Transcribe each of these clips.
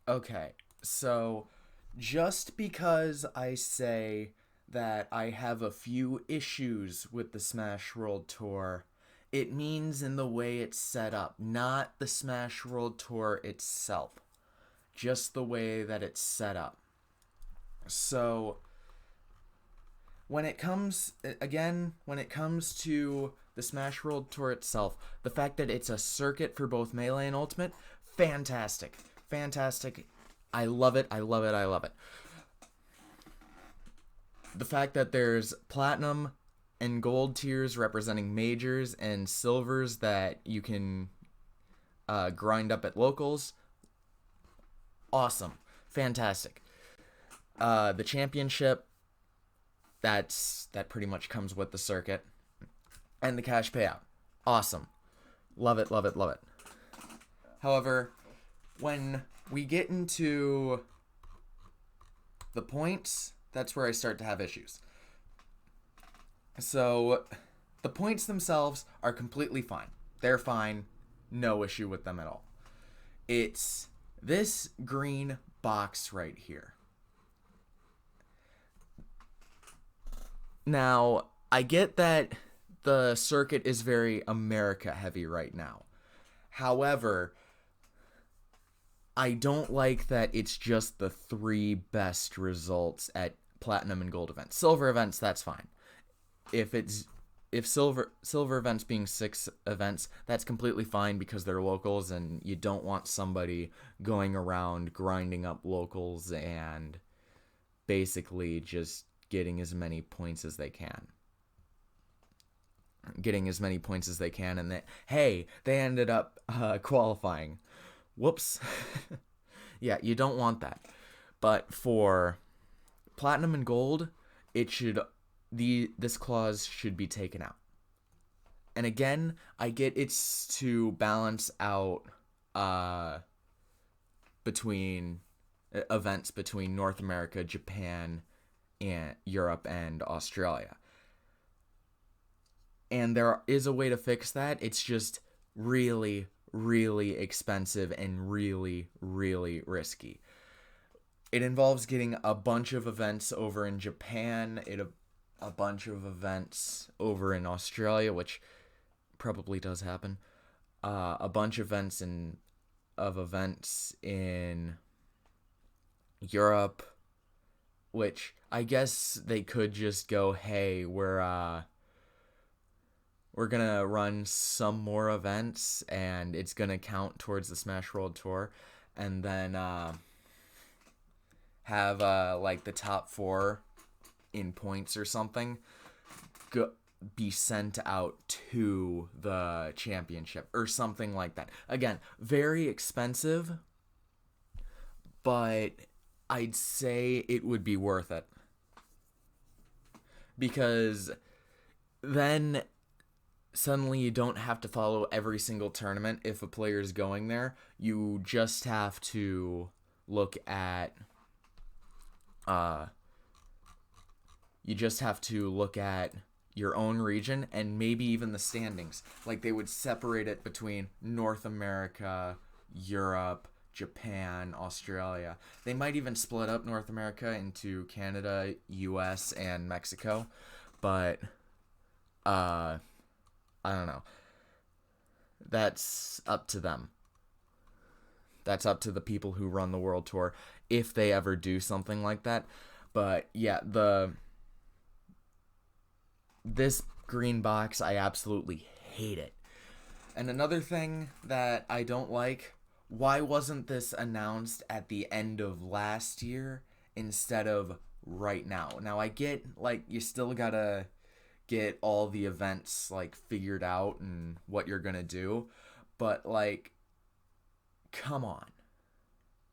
Okay, so just because I say that I have a few issues with the Smash World Tour, it means in the way it's set up, not the Smash World Tour itself, just the way that it's set up. So, when it comes to the Smash World Tour itself, the fact that it's a circuit for both Melee and Ultimate, fantastic. Fantastic. I love it. I love it. I love it. The fact that there's platinum and gold tiers representing majors and silvers that you can grind up at locals, awesome. Fantastic. The championship, that pretty much comes with the circuit. And the cash payout. Awesome. Love it, love it, love it. However, when we get into the points, that's where I start to have issues. So, the points themselves are completely fine. They're fine. No issue with them at all. It's this green box right here. Now, I get that the circuit is very America heavy right now. However, I don't like that it's just the three best results at platinum and gold events. Silver events, that's fine. If silver events being 6 events, that's completely fine because they're locals and you don't want somebody going around grinding up locals and basically just getting as many points as they can. And they ended up qualifying. Whoops. Yeah, you don't want that. But for platinum and gold, this clause should be taken out. And again, I get it's to balance out between events between North America, Japan, and Europe and Australia. And there is a way to fix that. It's just really, really expensive and really, really risky. It involves getting a bunch of events over in Japan, a bunch of events over in Australia, which probably does happen. A bunch of events in Europe, which I guess they could just go, hey, we're gonna run some more events and it's gonna count towards the Smash World Tour, and then have like the top 4 in points or something be sent out to the championship or something like that. Again, very expensive, but I'd say it would be worth it, because then suddenly you don't have to follow every single tournament if a player is going there. You just have to look at your own region and maybe even the standings. Like they would separate it between North America, Europe, Japan, Australia. They might even split up North America into Canada, US, and Mexico. But I don't know. That's up to them. That's up to the people who run the World Tour if they ever do something like that. But yeah, this green box, I absolutely hate it. And another thing that I don't like, why wasn't this announced at the end of last year instead of right now? Now I get like you still gotta get all the events like figured out and what you're gonna do, but like, come on.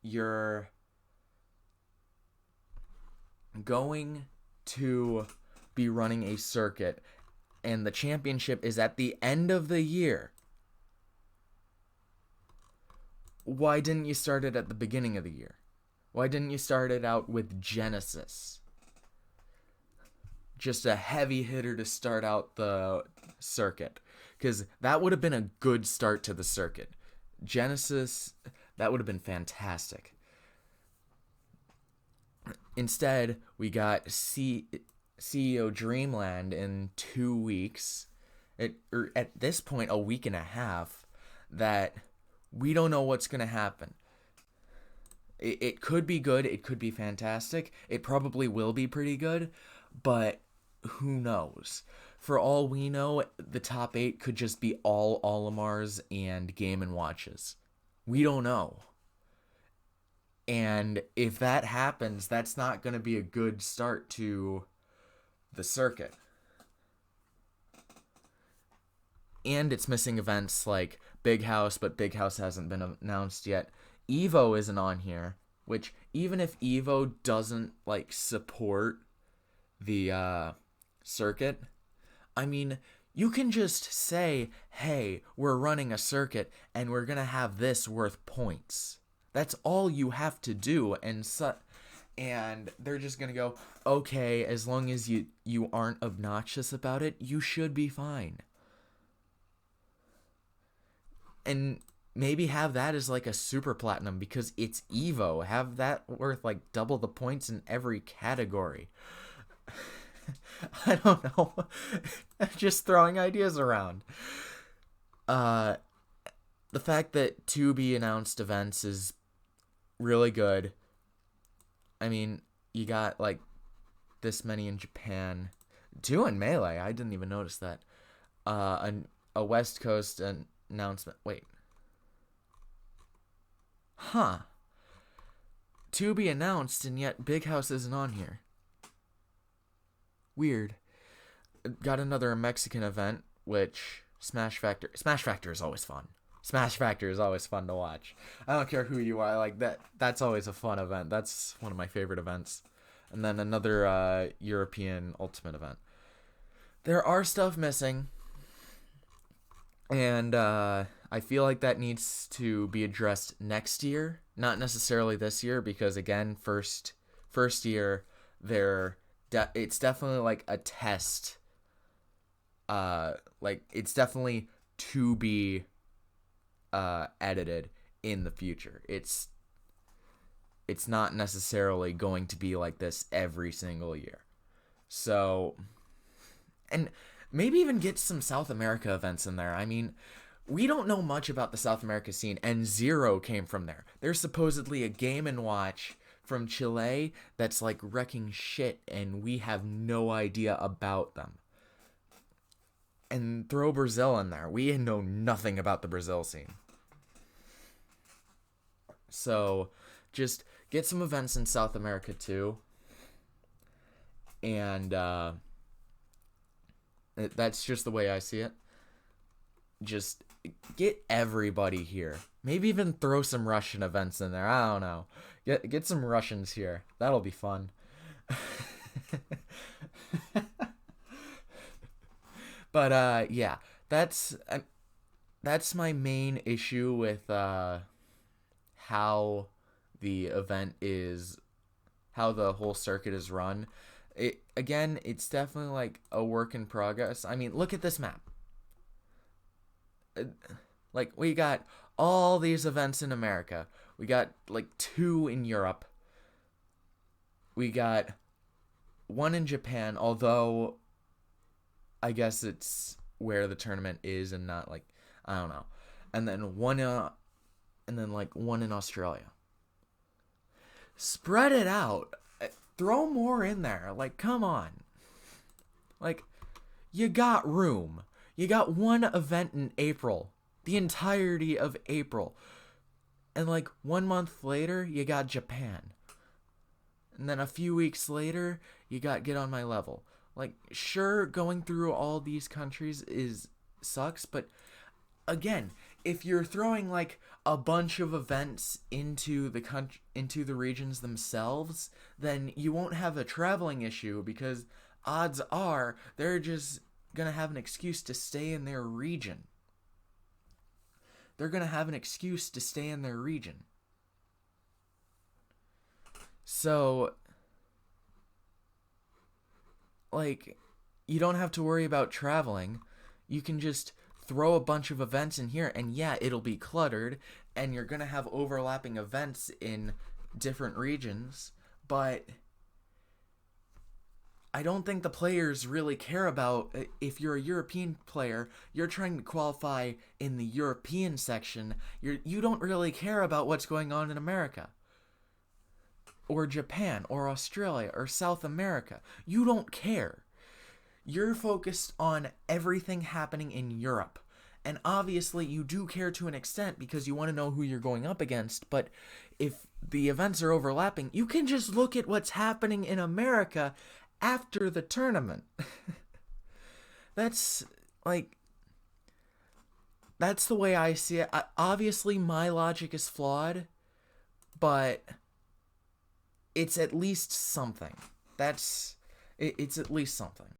You're going to be running a circuit and the championship is at the end of the year. Why didn't you start it at the beginning of the year? Why didn't you start it out with Genesis? Just a heavy hitter to start out the circuit, because that would have been a good start to the circuit. Genesis, that would have been fantastic. Instead, we got CEO Dreamland in 2 weeks. Or at this point, a week and a half. That we don't know what's gonna happen. It could be good. It could be fantastic. It probably will be pretty good, but who knows? For all we know, the top 8 could just be all Olimars and Game and Watches. We don't know. And if that happens, that's not going to be a good start to the circuit. And it's missing events like Big House, but Big House hasn't been announced yet. Evo isn't on here, which even if Evo doesn't like support the circuit, I mean, you can just say, hey, we're running a circuit and we're going to have this worth points. That's all you have to do. And they're just going to go, okay, as long as you aren't obnoxious about it, you should be fine. And maybe have that as like a super platinum because it's Evo. Have that worth like double the points in every category. I don't know. I'm just throwing ideas around. The fact that to be announced events is really good. I mean, you got like this many in Japan. 2 in Melee. I didn't even notice that. A West Coast announcement. Wait. Huh. To be announced, and yet Big House isn't on here. Weird. Got another Mexican event, which Smash Factor is always fun. Smash Factor is always fun to watch. I don't care who you are, like that's always a fun event. That's one of my favorite events. And then another European Ultimate event. There are stuff missing. And I feel like that needs to be addressed next year, not necessarily this year, because again, first year, it's definitely like a test. Like it's definitely to be edited in the future. It's not necessarily going to be like this every single year. So, and maybe even get some South America events in there. I mean, we don't know much about the South America scene, and Zero came from there. There's supposedly a Game & Watch from Chile that's like wrecking shit, and we have no idea about them. And throw Brazil in there. We know nothing about the Brazil scene. So, just get some events in South America too. And that's just the way I see it. Just get everybody here. Maybe even throw some Russian events in there. I don't know. Get some Russians here. That'll be fun. But yeah, that's my main issue with how the event is, how the whole circuit is run. It's definitely like a work in progress. I mean, look at this map. Like, we got all these events in America. We got like 2 in Europe. We got 1 in Japan, although I guess it's where the tournament is and not like, I don't know. And then 1 in Australia. Spread it out. Throw more in there. Like, come on. Like, you got room. You got 1 event in April. The entirety of April. And like 1 month later, you got Japan. And then a few weeks later, you got Get On My Level. Like, sure, going through all these countries sucks, but again, if you're throwing like a bunch of events into the regions themselves, then you won't have a traveling issue, because odds are they're just gonna have an excuse to stay in their region. They're gonna have an excuse to stay in their region. So, like, you don't have to worry about traveling. You can just throw a bunch of events in here, and yeah, it'll be cluttered, and you're gonna have overlapping events in different regions, but I don't think the players really care about if you're a European player, you're trying to qualify in the European section. You don't really care about what's going on in America or Japan or Australia or South America. You don't care. You're focused on everything happening in Europe. And obviously, you do care to an extent because you want to know who you're going up against. But if the events are overlapping, you can just look at what's happening in America after the tournament. That's like, that's the way I see it. Obviously, my logic is flawed, but it's at least something. It's at least something.